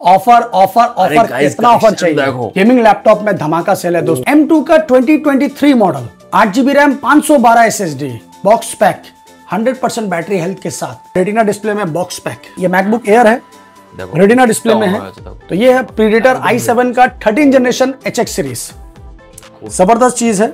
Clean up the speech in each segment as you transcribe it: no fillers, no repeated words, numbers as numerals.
Offer offer offer, कितना offer चाहिए? Gaming laptop में धमाका सेल है दोस्तों। M2 का 2023 model, 8GB RAM, 512 SSD, box pack, 100% battery health के साथ, रेटिना डिस्प्ले में बॉक्स पैक। ये मैकबुक एयर है, रेटिना डिस्प्ले में है। तो ये है प्रीडेटर i7 का 13 जनरेशन HX सीरीज, जबरदस्त चीज है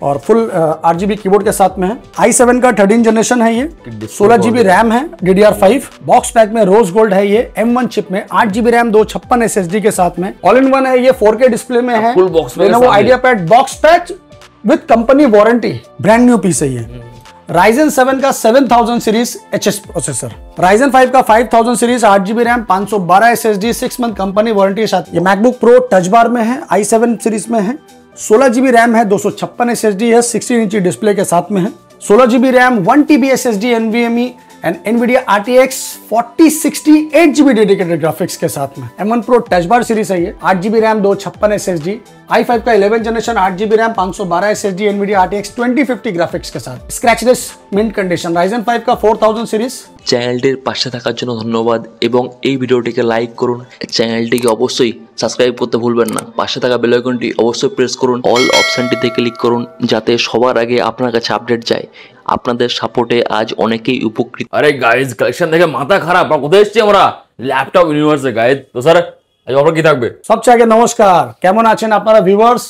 और फुल 8GB कीबोर्ड के साथ में है। i7 का 13 जनरेशन है ये, 16GB रैम है, DDR5 बॉक्स पैक में रोज गोल्ड है ये, M1 चिप में, 8GB रैम, 256 SSD के साथ में, ऑल इन वन है ये, 4K डिस्प्ले में है, Lenovo IdeaPad box pack with company warranty, brand new piece है ये। Ryzen 7 का 7000 सीरीज HS प्रोसेसर, Ryzen 5 का 5000 series, 8GB RAM, 512 SSD, 6 month company warranty के साथ। ये मैकबुक प्रो टच बार में है, i7 सीरीज में है, 16GB रैम है, 256 SSD है, 16 इंची डिस्प्ले के साथ में है, 16GB RAM, 1TB SSD NVMe and NVIDIA RTX 4060 8GB dedicated graphics के साथ में। M1 Pro touch bar series है ये, 8GB रैम, 256 SSD, i5 का 11 generation, 8GB RAM, 512 SSD, NVIDIA RTX 2050 graphics के साथ, স্ক্র্যাচলেস মিন্ট কন্ডিশন, Ryzen 5 का 4000 series. চ্যানেলটির পাশে থাকার জন্য ধন্যবাদ এবং এই ভিডিওটিকে লাইক করুন। চ্যানেলটিকে অবশ্যই সাবস্ক্রাইব করতে ভুলবেন না। পাশে থাকা বেল আইকনটি অবশ্যই প্রেস করুন, অল অপশনটিতে ক্লিক করুন যাতে সবার আগে আপনার কাছে আপডেট যায়। আপনাদের সাপোর্টে আজ অনেকেই উপকৃত। আরে গাইজ, কালেকশন দেখে মাথা খারাপ। কোথায় এসেছি আমরা? ল্যাপটপ ইউনিভার্সে গাইজ। তো স্যার আজ অফার কি থাকবে? সবচেয়ে আগে নমস্কার, কেমন আছেন আপনারা ভিউয়ার্স,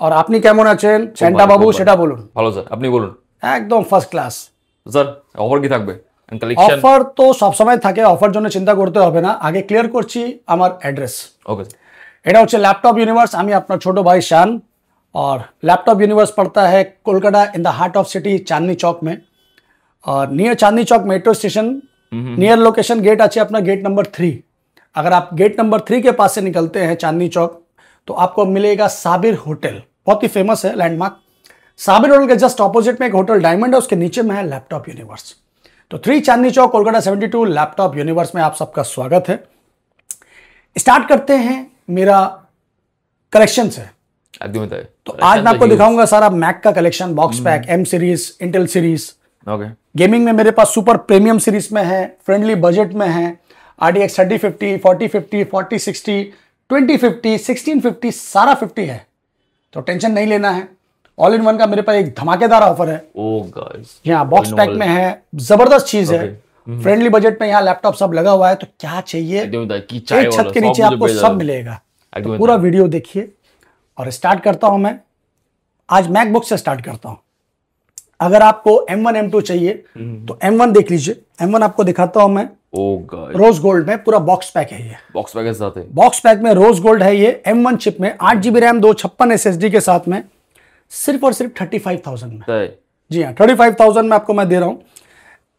আর আপনি কেমন আছেন সেন্টা বাবু সেটা বলুন। ভালো স্যার, আপনি বলুন। একদম ফার্স্ট ক্লাস। স্যার অফার কি থাকবে? অফার তো সবসময় থাকে, অফার জন্য চিন্তা করতে হবে না। আগে ক্লিয়ার করছি আমার অ্যাড্রেস। ওকে, এটা হচ্ছে लैपटॉप यूनिवर्स। আমি আপনার ছোট ভাই शान, और लैपटॉप यूनिवर्स पड़ता है Kolkata in the heart of city, Chandni Chowk में, और near Chandni Chowk metro station, near location gate अच्छे अपना गेट नंबर 3। अगर आप गेट नंबर 3 के पास से निकलते हैं चांदनी चौक तो आपको मिलेगा साबिर होटल, बहुत ही फेमस है लैंडमार्क। साबिर होटल के जस्ट ऑपोजिट में एक होटल डायमंड है, उसके नीचे में है लैपटॉप यूनिवर्स। तो 3 चांदनी चौक कोलकाता 72 लैपटॉप यूनिवर्स में आप सबका स्वागत है। स्टार्ट करते हैं मेरा कलेक्शन से। तो आज मैं आपको दिखाऊंगा सारा मैक का collection, box pack, M series, Intel series. Okay, gaming में मेरे पास सुपर प्रीमियम सीरीज में है, फ्रेंडली बजट में है, RTX 3050, 4050, 4060, 2050, 1650, सारा 50 है, तो टेंशन नहीं लेना है। ऑल इन वन का मेरे पास एक धमाकेदार ऑफर है। ओह गाइस, यहाँ बॉक्स पैक में है, जबरदस्त चीज है, फ्रेंडली बजट में यहाँ लैपटॉप सब लगा हुआ है। तो क्या चाहिए, एक छत के नीचे आपको सब मिलेगा। तो पूरा वीडियो देखिए और स्टार्ट करता हूं मैं। आज मैकबुक से स्टार्ट करता हूं। अगर आपको M1 M2 चाहिए तो M1 देख लीजिए। M1 आपको दिखाता हूं मैं, रोज गोल्ड में पूरा बॉक्स पैक है ये, बॉक्स पैक के साथ है, बॉक्स पैक में रोज गोल्ड है ये, M1 चिप में, 8GB रैम, 256 SSD के साथ में, सिर्फ और सिर्फ 35,000 में। जी हाँ, 35,000 में आपको मैं दे रहा हूं।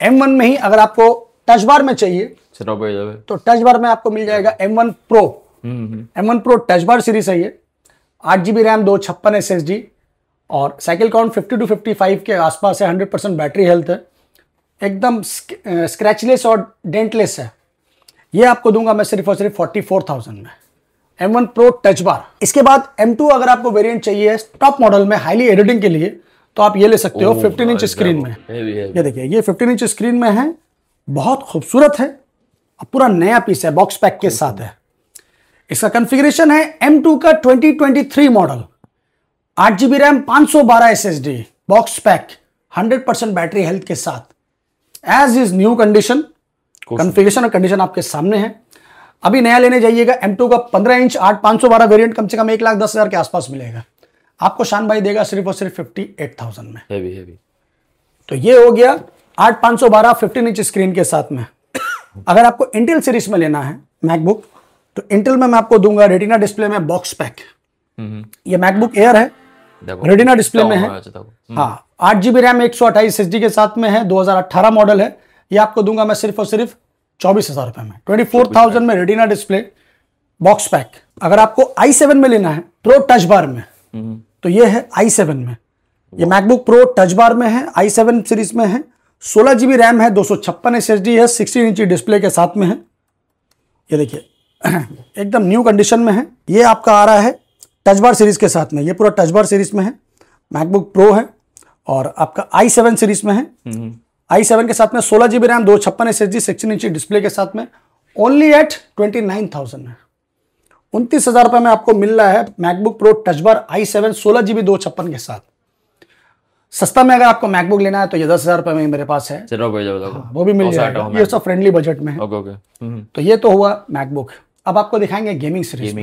M1 में ही अगर आपको टच बार में चाहिए तो टच बार में आपको मिल जाएगा M1 Pro। M1 Pro touch bar series है ये, 8GB रैम, 256 SSD, और साइकिल काउंट 50 to 55 के आसपास है, 100% बैटरी हेल्थ है, एकदम स्क्रैचलेस और डेंटलेस है। ये आपको दूंगा मैं सिर्फ और सिर्फ 44,000 में, M1 Pro टच बार। इसके बाद M2 अगर आपको वेरिएंट चाहिए टॉप मॉडल में हाईली एडिटिंग के लिए तो आप ये ले सकते हो, 15 इंच स्क्रीन में। ये देखिए, ये 15 इंच स्क्रीन में है, बहुत खूबसूरत है, पूरा नया पीस है, बॉक्स पैक के साथ है। इसका कॉन्फ़िगरेशन है M2 का 2023 model, 8GB RAM, 512 SSD, box pack, 100% battery health के साथ, as is new condition. Configuration और कंडीशन आपके सामने है। अभी नया लेने जाइएगा M2 का 15 इंच 8/512 वेरिएंट कम से कम 1,10,000 के आसपास मिलेगा आपको। शान भाई देगा सिर्फ और सिर्फ 58,000 में। हेवी। तो ये हो गया 8/512 15 इंच स्क्रीन के साथ में। अगर आपको इंटेल सीरीज में लेना है मैकबुक तो इंटेल में मैं आपको दूंगा रेटिना डिस्प्ले में बॉक्स पैक। ये मैकबुक एयर है, रेटिना डिस्प्ले में है। हाँ, 8GB रैम, 128 SSD के साथ में है, 2018 मॉडल है। ये आपको दूंगा मैं सिर्फ और सिर्फ 24,000 रुपए में, 24,000 में रेटिना डिस्प्ले बॉक्स पैक। अगर आपको i7 में लेना है प्रो टच बार में तो ये है i7 में। ये मैकबुक प्रो टच बार में है, i7 सीरीज में है, 16GB रैम है, 256 SSD है, 16 इंची डिस्प्ले के साथ में है। ये देखिए एकदम न्यू कंडीशन में है। ये आपका आ रहा है टच बार सीरीज के साथ में, ये पूरा टच बार सीरीज में है, मैकबुक प्रो है, और आपका i7 सीरीज में है। i7 के साथ में 16GB रैम, 256 SSD, 16 इंची डिस्प्ले के साथ में, ओनली एट 29,000 में। 29,000 रुपये में आपको मिल रहा है MacBook pro touch bar i7 16GB 256 के साथ। सस्ता में अगर आपको मैकबुक लेना है तो ये 10,000 रुपये में मेरे पास है। चलो भाई वो भी मिल जाएगा, ये सब फ्रेंडली बजट में है। ओके। तो ये तो हुआ मैकबुक। अब आपको दिखाएंगे गेमिंग सीरीज।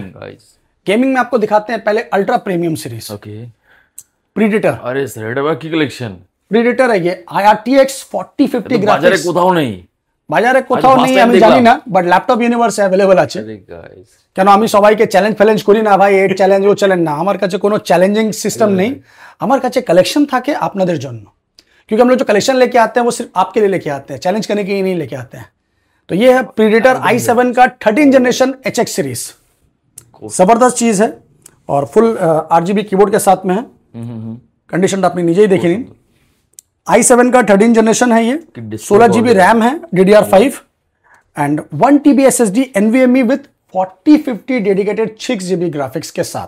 गेमिंग में आपको दिखाते हैं पहले ultra premium series. Okay. Predator. अरे रेड की कलेक्शन प्रीडेटर है ये RTX 4050 ग्राफिक्स কোথাও নেই বাজারে কোথাও নেই আমি জানি না, বাট ল্যাপটপ ইউনিভার্সে অ্যাভেলেবল আছে। কেন আমি সবাইকে চ্যালেঞ্জ করি না ভাই, এই চ্যালেঞ্জ ও চ্যালেঞ্জ না, আমার কাছে কোনো চ্যালেंजिंग सिस्टम नहीं, আমার কাছে कलेक्शन থাকে আপনাদের জন্য। क्योंकि हम लोग जो कलेक्शन लेके आते हैं वो सिर्फ आपके लिए लेके आते हैं, चैलेंज करने के लिए नहीं लेके आते हैं। तो ये है प्रीडेटर i7 का 13 जनरेशन HX सीरीज। जबरदस्त चीज है और फुल RGB कीबोर्ड के साथ में है। कंडीशन आपने नीचे ही देखी नहीं। i7 का 13 जनरेशन है ये, 16GB रैम है DDR5 and 1TB SSD NVMe with 4050 dedicated 6GB graphics के साथ।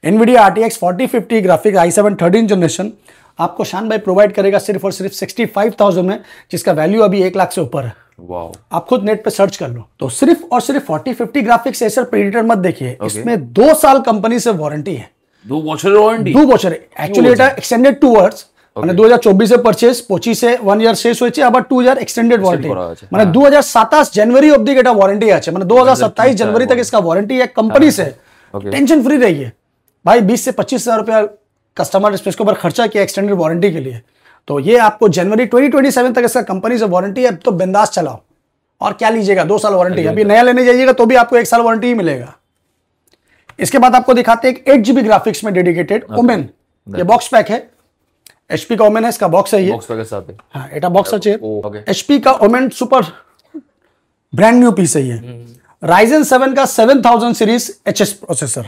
NVIDIA RTX 4050 graphic i7 13 generation आपको शान भाई प्रोवाइड करेगा सिर्फ और सिर्फ 65,000 में, जिसका वैल्यू अभी 1 लाख से ऊपर है। वाओ। आप खुद नेट पे सर्च कर लो। तो सिर्फ और सिर्फ 4050 ग्राफिक्स एसर प्रीडेटर मत देखिए, इसमें 2 साल कंपनी से वारंटी है। 2 বছরের ওয়ারেন্টি? 2 বছর एक्चुअली এটা एक्सटेंडेड 2 ইয়ার্স, মানে 2024 পারচেজ 25 1 ইয়ার শেষ হয়েছে, আবার 2 ইয়ার एक्सटेंडेड वारंटी, মানে 2027 जनवरी অবধি এটা वारंटी আছে, মানে 2027 जनवरी तक इसका वारंटी है कंपनी से। टेंशन फ्री रहिए भाई। 20 से 25,000 रुपया कस्टमर स्पेस के ऊपर खर्चा किया एक्सटेंडेड वारंटी के लिए, तो ये आपको जनवरी 2027 तक इसका कंपनी से वारंटी है। तो बिंदास चलाओ, और क्या लीजिएगा, 2 साल वारंटी। अभी नया लेने जाइएगा तो भी आपको 1 साल वारंटी ही मिलेगा। इसके बाद आपको दिखाते हैं 8GB ग्राफिक्स में डेडिकेटेड ओमेन। ये बॉक्स पैक है, HP का ओमेन है, इसका बॉक्स है ये। बॉक्स पैक के साथ है। हाँ, এটা बॉक्स আছে। HP का Omen super brand new piece है ये। Ryzen 7 का 7000 series HS processor,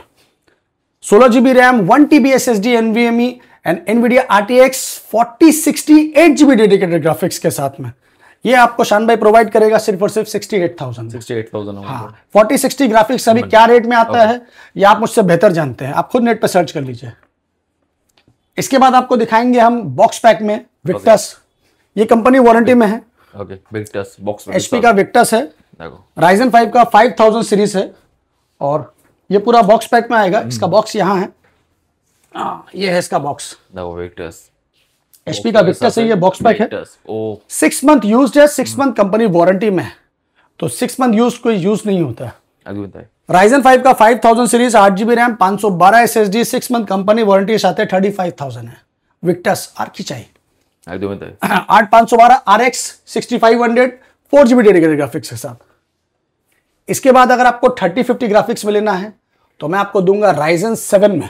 16GB RAM, 1TB SSD NVMe and NVIDIA RTX 4060 8GB dedicated graphics के साथ में। ये आपको शान भाई प्रोवाइड करेगा सिर्फ और सिर्फ 68,000। हाँ, 4060 ग्राफिक्स अभी क्या रेट में आता है ये आप मुझसे बेहतर जानते हैं, आप खुद नेट पे सर्च कर लीजिए। इसके बाद आपको दिखाएंगे हम बॉक्स पैक में विक्टस। ये कंपनी वारंटी में है। विक्टस बॉक्स HP का विक्टस है, Ryzen 5 का 5000 सीरीज है, और ये पूरा बॉक्स पैक में आएगा। इसका बॉक्स यहाँ है, ये है इसका बॉक्स। HP का विक्टस है, ये बॉक्स पैक है। 6 मंथ यूज्ड है, 6 मंथ कंपनी वारंटी में है, तो 6 मंथ यूज कोई यूज नहीं होता है। Ryzen 5 का 5000 series, 8GB RAM, 512 SSD, 6 month company warranty के साथ है, 35,000 है। विक्टस आर की चाहिए 8512 RX 6500 4GB डेडिकेटेड ग्राफिक्स के साथ। इसके बाद अगर आपको 3050 ग्राफिक्स में लेना है तो मैं आपको दूंगा Ryzen 7 में।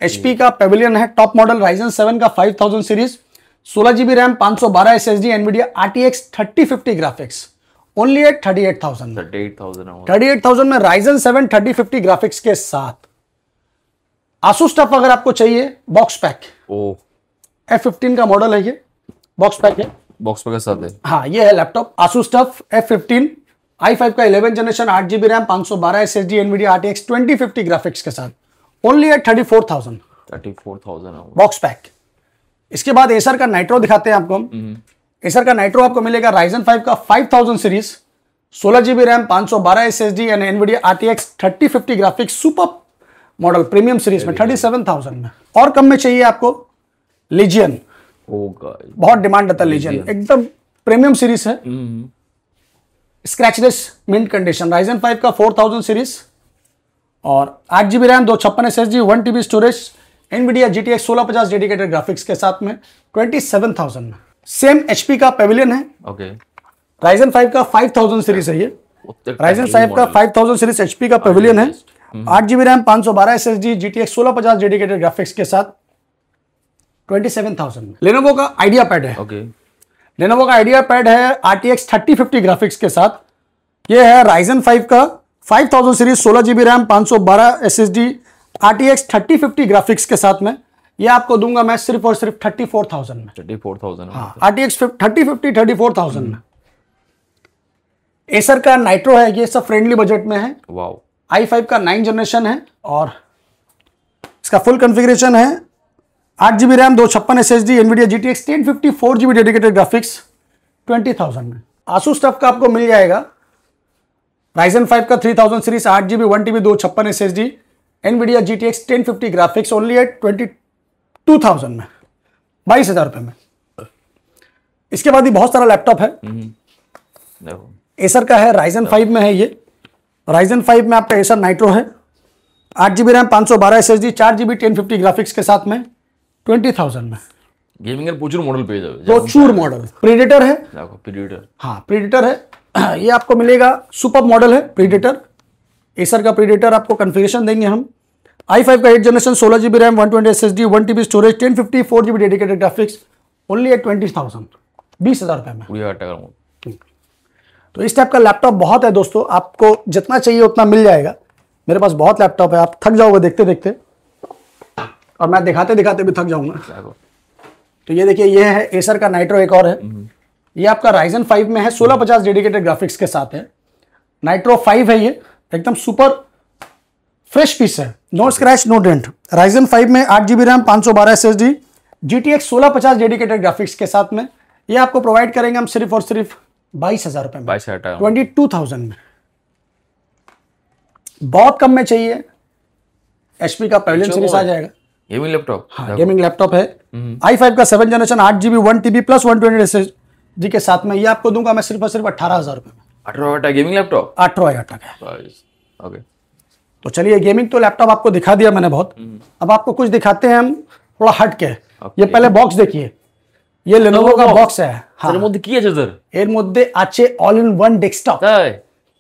HP का पेविलियन है, टॉप मॉडल Ryzen 7 का 5000 series, 16GB RAM, 512 SSD, NVIDIA RTX 3050 graphics, only at 38,000 में Ryzen 7 3050 ग्राफिक्स के साथ। Asus टफ अगर आपको चाहिए, बॉक्स पैक, F15 का मॉडल है ये, बॉक्स पैक है, बॉक्स पैक के साथ है। हाँ, ये है laptop Asus tough F15 i5 का 11 generation, 8GB RAM, 512 SSD, NVIDIA RTX 2050 graphics के साथ, ओनली एट 34,000 बॉक्स पैक। इसके बाद एसर का नाइट्रो दिखाते हैं आपको हम। एसर का नाइट्रो आपको मिलेगा Ryzen 5 का 5000 series, 16GB RAM, 512 SSD and NVIDIA RTX 3050 graphics, super model premium series में 37,000 में। और कम में चाहिए आपको लीजियन, बहुत डिमांड आता है लीजियन, एकदम प्रीमियम सीरीज है, स्क्रैचलेस मिंट कंडीशन। Ryzen 5 का 4000 सीरीज और 8GB RAM, 256 SSD, 1TB storage, NVIDIA GTX 1650 dedicated graphics के साथ में 27,000 में। सेम HP का पेविलियन है। Ryzen 5 का 5000 सीरीज है ये। Ryzen 5 का 5000 सीरीज HP का पेविलियन है, 8GB RAM, 512 SSD, GTX 1650 dedicated graphics के साथ 27,000 में। लेनोवो का आइडिया पैड है। लेनोवो का आइडिया पैड है RTX 3050 ग्राफिक्स के साथ। ये है Ryzen 5 का 5000 series, 16GB RAM, 512 SSD, RTX 3050 graphics के साथ में। ये आपको दूंगा मैं सिर्फ और सिर्फ 34,000 में। 34,000। हाँ, RTX 3050 34,000 में। एसर का नाइट्रो है, ये सब फ्रेंडली बजट में है। वाओ। i5 का 9 जनरेशन है और इसका फुल कॉन्फ़िगरेशन है, 8GB RAM, 256 SSD, NVIDIA GTX 1050 4GB dedicated graphics, 20,000 में। Asus टफ का आपको मिल जाएगा Ryzen 5 का 3000 series 8GB 1TB 256 SSD NVIDIA GTX 1050 graphics only at 22,000 में, 22,000 रुपए में। इसके बाद ही बहुत सारा लैपटॉप है। एसर का है, Ryzen 5 में है ये। Ryzen 5 में आपका एसर नाइट्रो है, 8GB RAM 512 SSD 4GB 1050 graphics के साथ में 20,000 में। गेमिंग प्रचुर मॉडल पे जाओ, प्रचुर मॉडल। प्रीडेटर है, प्रीडेटर, हाँ प्रीडेटर है, ये आपको मिलेगा। सुपर मॉडल है प्रीडेटर, एसर का प्रीडेटर आपको कॉन्फ़िगरेशन देंगे हम। i5 का 8 generation 16GB RAM 120 SSD 1TB storage 1050 4GB dedicated graphics only at 20,000, 20,000 रुपए में। तो इस टाइप का लैपटॉप बहुत है दोस्तों, आपको जितना चाहिए उतना मिल जाएगा। मेरे पास बहुत लैपटॉप है, आप थक जाओगे देखते देखते, और मैं दिखाते दिखाते भी थक जाऊंगा। तो ये देखिए, ये है एसर का नाइट्रो, एक और है। ये आपका Ryzen 5 में है, 1650 डेडिकेटेड ग्राफिक्स के साथ है। नाइट्रो 5 है, ये एकदम सुपर फ्रेश पीस है, no scratch no dent. Ryzen 5 में 8GB RAM 512 SSD GTX 1650 dedicated graphics के साथ में ये आपको प्रोवाइड करेंगे हम सिर्फ और सिर्फ 22,000 रुपए में, 22,000 में। बहुत कम में चाहिए, HP का पवेलियन सीरीज आ जाएगा। गेमिंग लैपटॉप, हाँ गेमिंग लैपटॉप है। i5 का 7 generation 8GB 1TB plus 120 SSD के साथ में ये आपको दूंगा मैं सिर्फ और सिर्फ 18,000 रुपए में। 18,000 गेमिंग लैपटॉप, 18,000 तक है। ओके, तो चलिए, गेमिंग तो लैपटॉप आपको दिखा दिया मैंने बहुत। अब आपको कुछ दिखाते हैं हम थोड़ा हट के। ये पहले बॉक्स देखिए, ये लेनोवो का बॉक्स है। हाँ, এর মধ্যে কি আছে স্যার? এর মধ্যে আছে অল इन वन डेस्कटॉप।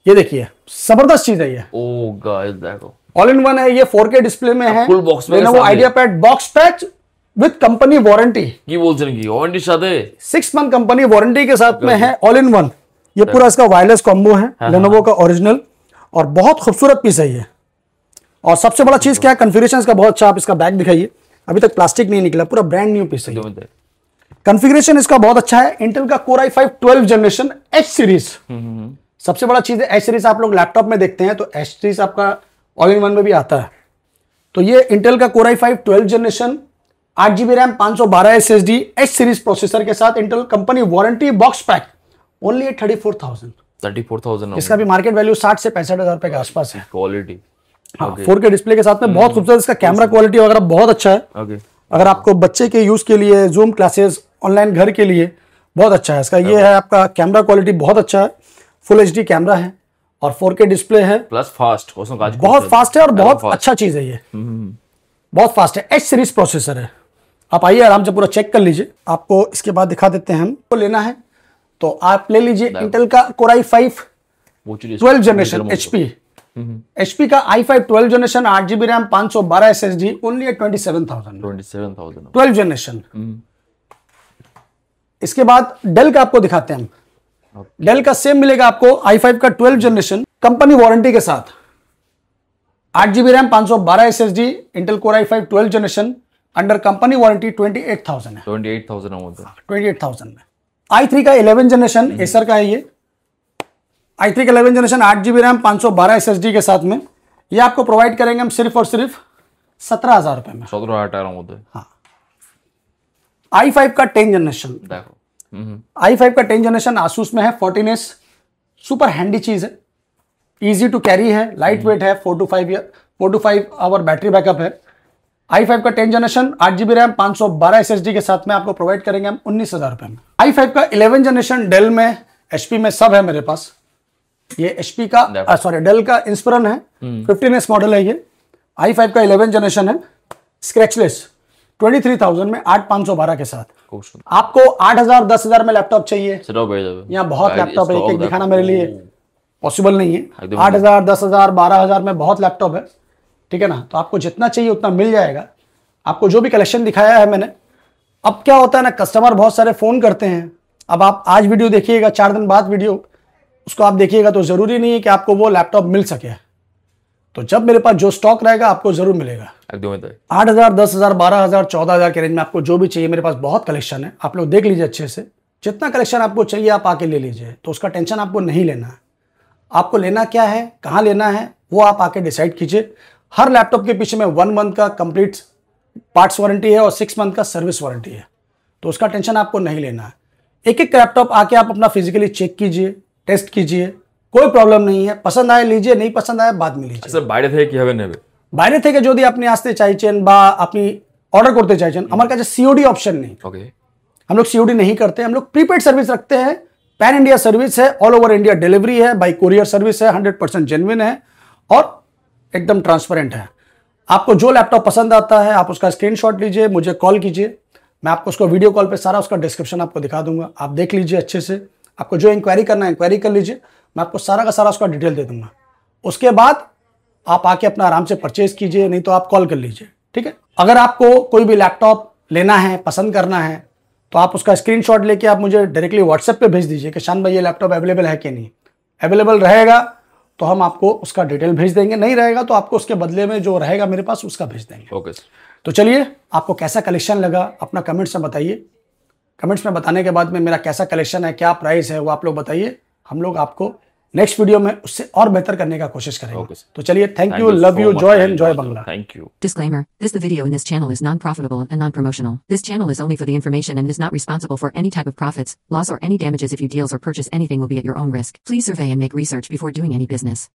ये देखिए, जबरदस्त चीज है ये। ओ गाइस देखो, ऑल इन वन है ये, 4K डिस्प्ले में है, फुल बॉक्स में Lenovo IdeaPad box pack with company warranty. কি বলছেন কি ওয়ারেন্টির সাথে? 6 मंथ कंपनी वारंटी के साथ में है, ऑल इन वन। ये पूरा इसका वायरलेस कॉम्बो है, लेनोवो का ओरिजिनल, और बहुत खूबसूरत पीस है ये। और सबसे बड़ा चीज क्या है, कॉन्फ़िगरेशन इसका बहुत अच्छा। आप इसका बैग दिखाइए, अभी तक प्लास्टिक नहीं निकला, पूरा ब्रांड न्यू पीस है। कॉन्फ़िगरेशन इसका बहुत अच्छा है। इंटेल का Core i5 12 generation H series. सबसे बड़ा चीज है H सीरीज, आप लोग लैपटॉप में देखते हैं तो H सीरीज आपका ऑल इन वन में भी आता है। तो ये इंटेल का Core i5 12 generation 8GB RAM 512 SSD H series processor के साथ, Intel company warranty box pack only 34,000। 34,000 इसका भी मार्केट वैल्यू 60 से 65,000 रुपए के आसपास है। क्वालिटी, हाँ, 4K डिस्प्ले के साथ में बहुत खूबसूरत। इसका कैमरा क्वालिटी वगैरह बहुत अच्छा है। अगर आपको बच्चे के यूज के लिए, जूम क्लासेस, ऑनलाइन घर के लिए बहुत अच्छा है इसका। ये है आपका कैमरा क्वालिटी बहुत अच्छा है, फुल HD कैमरा है और 4K डिस्प्ले है, प्लस फास्ट, बहुत फास्ट है और बहुत अच्छा चीज है ये, बहुत फास्ट है। H सीरीज प्रोसेसर है। आप आइए आराम से पूरा चेक कर लीजिए। आपको इसके बाद दिखा देते हैं, हमको लेना है तो आप ले लीजिए इंटेल का Core i5 12 जनरेशन HP का i5 12 generation 8GB RAM 512 SSD only at 27,000 12 generation. इसके बाद डेल का आपको दिखाते हैं हम। डेल का सेम मिलेगा आपको i5 का 12 जनरेशन कंपनी वारंटी के साथ, 8GB RAM 512 SSD Intel Core i5 12 generation under company warranty 28,000 है। 28,000 में। i3 का 11 जनरेशन एसर का है ये। i3 का 11 जनरेशन 8GB रैम 512 SSD के साथ में ये आपको प्रोवाइड करेंगे हम सिर्फ और सिर्फ 17,000 रुपए में। 17,000 हाँ। i5 का 10 जनरेशन देखो, i5 का 10 जनरेशन आसूस में है, 14S सुपर हैंडी चीज है, इजी टू कैरी है, लाइट वेट है, 4 to 5 आवर बैटरी बैकअप है। i5 का 10 जनरेशन 8GB रैम 512 SSD के साथ में आपको प्रोवाइड करेंगे हम 19,000 रुपए में। i5 का 11 जनरेशन डेल में, HP में सब है मेरे पास। ये HP का सॉरी डेल का इंस्पिरन है, 15S मॉडल है ये। i5 का 11 जनरेशन है, स्क्रैचलेस, 23,000 में 8,512 के साथ। आपको 8,000 10,000 में लैपटॉप चाहिए, यहाँ बहुत लैपटॉप है, एक दिखाना मेरे लिए पॉसिबल नहीं है। 8,000 10,000 12,000 में बहुत लैपटॉप है, ठीक है ना। तो आपको जितना चाहिए उतना मिल जाएगा। आपको जो भी कलेक्शन दिखाया है मैंने, अब क्या होता है ना, कस्टमर बहुत सारे फोन करते हैं। अब आप आज वीडियो देखिएगा, 4 दिन बाद वीडियो उसको आप देखिएगा, तो जरूरी नहीं है कि आपको वो लैपटॉप मिल सके। तो जब मेरे पास जो स्टॉक रहेगा आपको जरूर मिलेगा। 8,000 10,000 12,000 14,000 के रेंज में आपको जो भी चाहिए, मेरे पास बहुत कलेक्शन है। आप लोग देख लीजिए अच्छे से, जितना कलेक्शन आपको चाहिए आप आके ले लीजिए। तो उसका टेंशन आपको नहीं लेना है। आपको लेना क्या है, कहाँ लेना है, वो आप आके डिसाइड कीजिए। हर लैपटॉप के पीछे में 1 मंथ का कंप्लीट पार्ट्स वारंटी है और 6 मंथ का सर्विस वारंटी है। तो उसका टेंशन आपको नहीं लेना है। एक एक लैपटॉप आके आप अपना फिजिकली चेक कीजिए, टेस्ट कीजिए, कोई प्रॉब्लेम नहीं है। पसंद आए लीजिए, नहीं पसंद आए बाद में लीजिए। স্যার বাইরে থেকে কিভাবে নেবে? বাইরে থেকে যদি আপনি আসতে চাইছেন বা আপনি অর্ডার করতে চাইছেন, আমার কাছে সিওডি অপশন নেই। ওকে, हम लोग सीओडी नहीं करते, हम लोग प्रीपेड सर्विस रखते हैं। पैन इंडिया सर्विस है, ऑल ओवर इंडिया डिलीवरी है, बाई कुरियर सर्विस है, 100% जेन्युइन है और एकदम ट्रांसपेरेंट है। आपको जो लैपटॉप पसंद आता है आप उसका स्क्रीनशॉट लीजिए, मुझे कॉल कीजिए, मैं आपको उसको वीडियो कॉल पे सारा उसका डिस्क्रिप्शन आपको दिखा दूंगा, आप देख लीजिए अच्छे से। आपको जो इंक्वायरी करना है इंक्वायरी कर लीजिए, मैं आपको सारा का सारा उसका डिटेल दे दूंगा। उसके बाद आप आके अपना आराम से परचेज कीजिए, नहीं तो आप कॉल कर लीजिए, ठीक है। अगर आपको कोई भी लैपटॉप लेना है, पसंद करना है, तो आप उसका स्क्रीनशॉट लेके आप मुझे डायरेक्टली व्हाट्सएप पे भेज दीजिए कि शान भाई ये लैपटॉप अवेलेबल है कि नहीं। अवेलेबल रहेगा तो हम आपको उसका डिटेल भेज देंगे, नहीं रहेगा तो आपको उसके बदले में जो रहेगा मेरे पास उसका भेज देंगे। ओके। तो चलिए, आपको कैसा कलेक्शन लगा अपना कमेंट्स में बताइए। कमेंट्स में बताने के बाद में मेरा कैसा कलेक्शन है, क्या प्राइस है, वो आप लोग बताइए। हम लोग आपको नेक्स्ट वीडियो में उससे और बेहतर करने का कोशिश करेंगे। तो चलिए, thank you, love you, Joy Hind, Joy Bangla. Thank you. Disclaimer, the video in this channel is non-profitable and non-promotional. This channel is only for the information and is not responsible for any type of profits, loss or any damages if you deals or purchase anything will be at your own risk. Please survey and make research before doing any business.